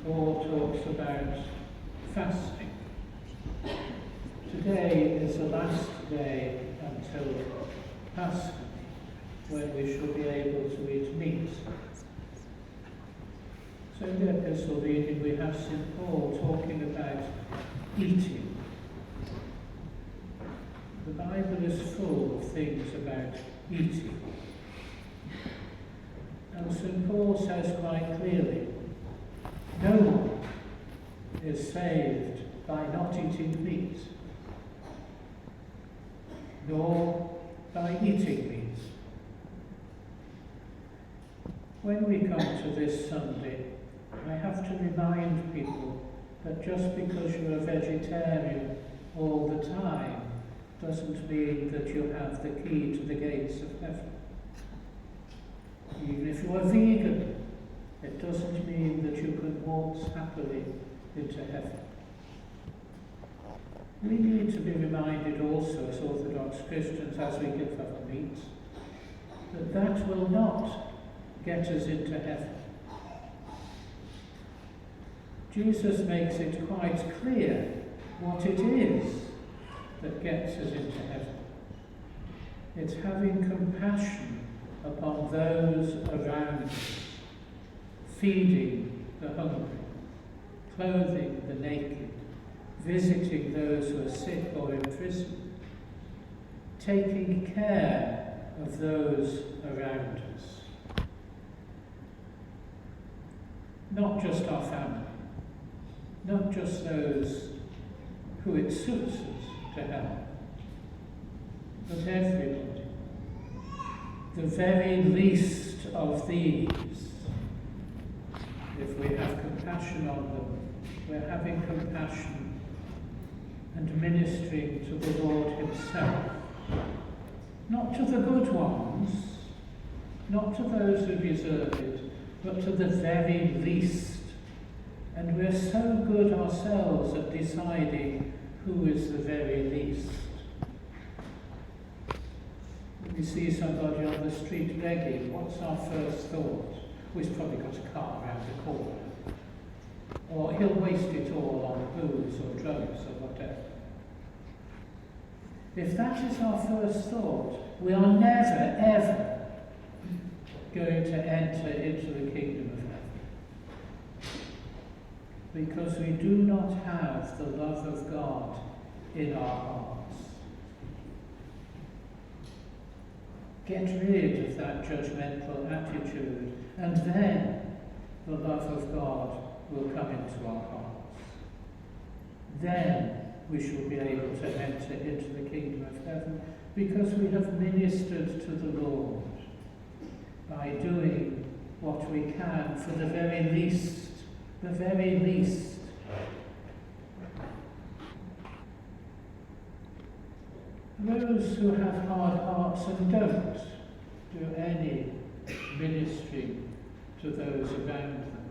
Paul talks about fasting. Today is the last day until Pascha, when we shall be able to eat meat. So in the epistle reading we have St. Paul talking about eating. The Bible is full of things about eating. And St. Paul says quite clearly, no one is saved by not eating meat, nor by eating meat. When we come to this Sunday, I have to remind people that just because you're a vegetarian all the time doesn't mean that you have the key to the gates of heaven. Even if you're a vegan, it doesn't mean that you can waltz happily into heaven. We need to be reminded also as Orthodox Christians, as we give up meat, that that will not get us into heaven. Jesus makes it quite clear what it is that gets us into heaven. It's having compassion upon those around us, feeding the hungry, clothing the naked, visiting those who are sick or in prison, taking care of those around us. Not just our family, not just those who it suits us to help, but everybody. The very least of these, if we have compassion on them, we're having compassion and ministering to the Lord himself. Not to the good ones, not to those who deserve it, but to the very least. And we're so good ourselves at deciding who is the very least. We see somebody on the street begging, what's our first thought? Well, he's probably got a car around the corner. Or he'll waste it all on booze or drugs or whatever. If that is our first thought, we are never, ever going to enter into the kingdom of heaven. Because we do not have the love of God in our hearts. Get rid of that judgmental attitude, and then the love of God will come into our hearts. Then we shall be able to enter into the kingdom of heaven, because we have ministered to the Lord by doing what we can for the very least, the very least. Those who have hard hearts and don't do any ministry to those around them,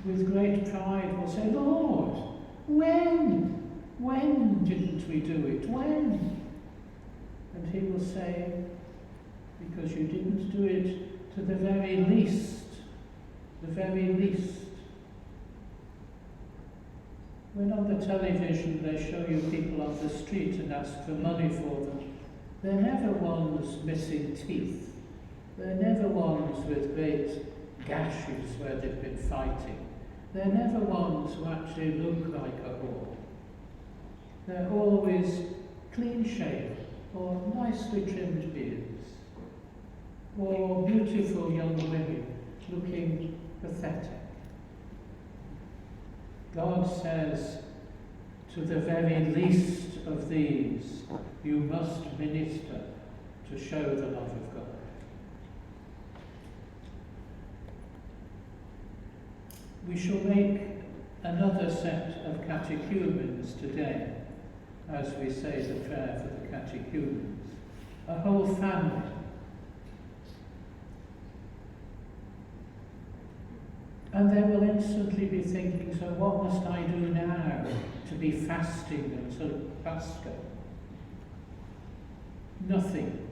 with great pride will say, Lord, when didn't we do it? When? And he will say, because you didn't do it to the very least, the very least. When on the television they show you people on the street and ask for money for them, they're never ones missing teeth. They're never ones with great gashes where they've been fighting. They're never ones who actually look like a whore. They're always clean-shaven or nicely trimmed beards, or beautiful young women looking pathetic. God says, to the very least of these, you must minister to show the love of God. We shall make another set of catechumens today, as we say the prayer for the catechumens. A whole family. And they will instantly be thinking, so what must I do now to be fasting until Pascha? Nothing.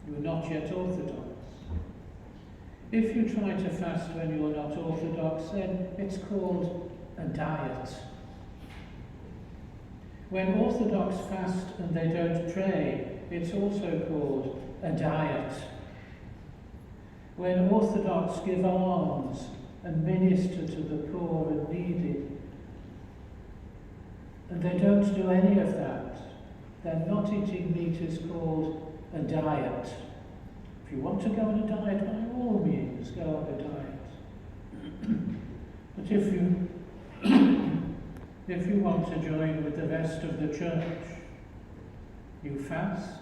You are not yet Orthodox. If you try to fast when you're not Orthodox, then it's called a diet. When Orthodox fast and they don't pray, it's also called a diet. When Orthodox give alms and minister to the poor and needy, and they don't do any of that, then not eating meat is called a diet. If you want to go on a diet, by all means, go on a diet. But if you want to join with the rest of the church, you fast,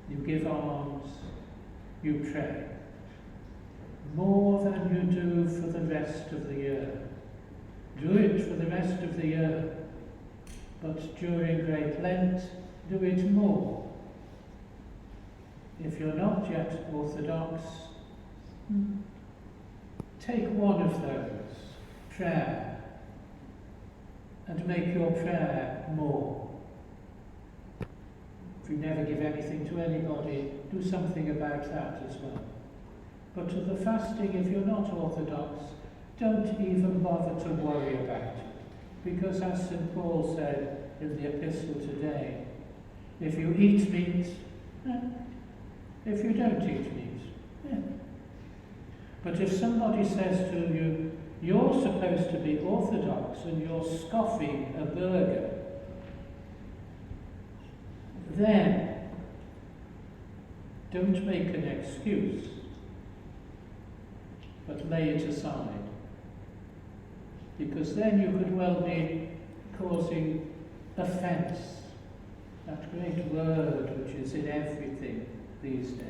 you give alms, you pray. More than you do for the rest of the year. Do it for the rest of the year, but during Great Lent, do it more. If you're not yet Orthodox, take one of those, prayer, and make your prayer more. If you never give anything to anybody, do something about that as well. But to the fasting, if you're not Orthodox, don't even bother to worry about it. Because as St. Paul said in the epistle today, if you eat meat, if you don't eat meat. But if somebody says to you, you're supposed to be Orthodox and you're scoffing a burger, then don't make an excuse, but lay it aside. Because then you could well be causing offence, that great word which is in everything these days.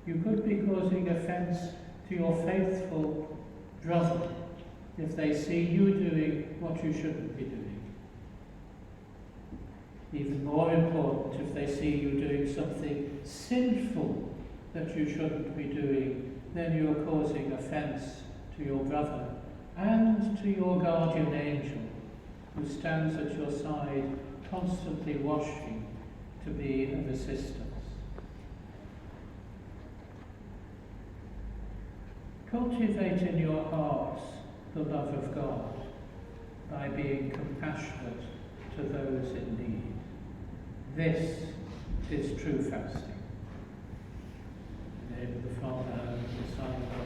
You could be causing offence to your faithful brother if they see you doing what you shouldn't be doing. Even more important, if they see you doing something sinful that you shouldn't be doing, then you're causing offence to your brother and to your guardian angel, who stands at your side, constantly watching to be of assistance. Cultivate in your hearts the love of God by being compassionate to those in need. This is true fasting. In the name of the Father, and of the Son, and of the